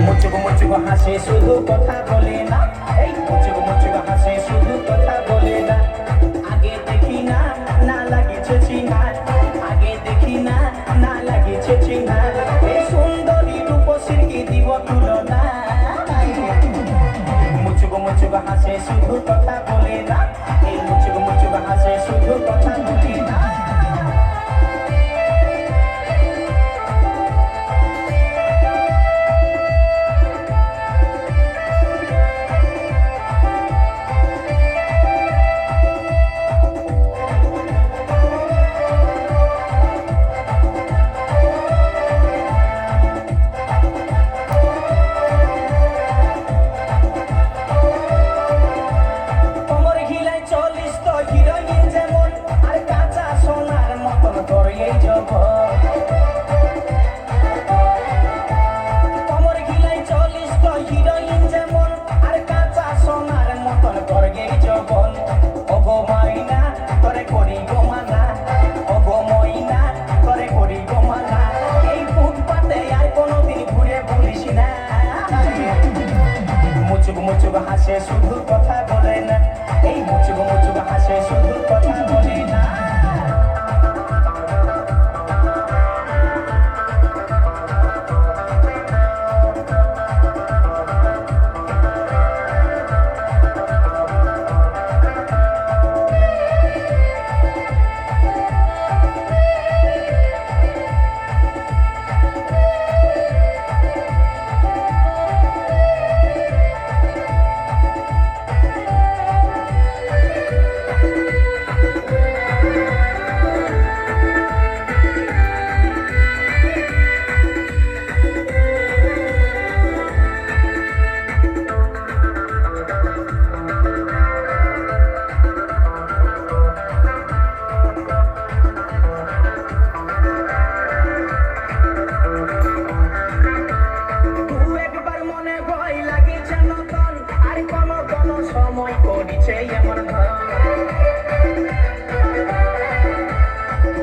মুচুক মুচুক হাসে শুধু কথা বলে না, এই মুচুক মুচুক হাসে শুধু কথা বলে না। আগে দেখি না, না লাগিছে চিনা, আগে দেখি না, না লাগিছে চিনা। এই সুন্দরী রূপসীর কি দিব তুলনা। মুচুক মুচুক হাসে শুধু কথা বলে না, এই মুচুক মুচুক হাসে শুধু কথা বলে না। মুচুক মুচুক হাসে শুধু কথা বলে না, এই মুচুক মুচুক হাসে শুধু কথা বলে না। সময় করিছে এমন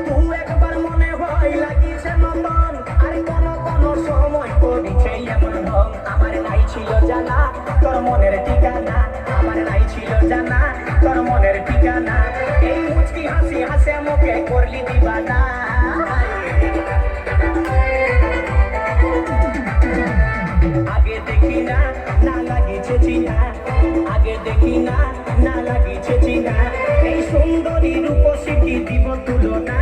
তুই একবার মনে হয় লাগিছে নতন, আর কোন কোন সময় করিছে এমন ঢং। আমার নাই ছিল জানা তোর মনের ঠিকানা, আমার নাই ছিল জানা তোর মনের ঠিকানা। এই মুচকি হাসি হাসে মুখে করলি দিবানা। আগে দেখি না, না লাগিছে চিনা, আগে দেখি না, না লাগিছে চিনা। এই সুন্দরী রূপসী কি দিব তুলনা।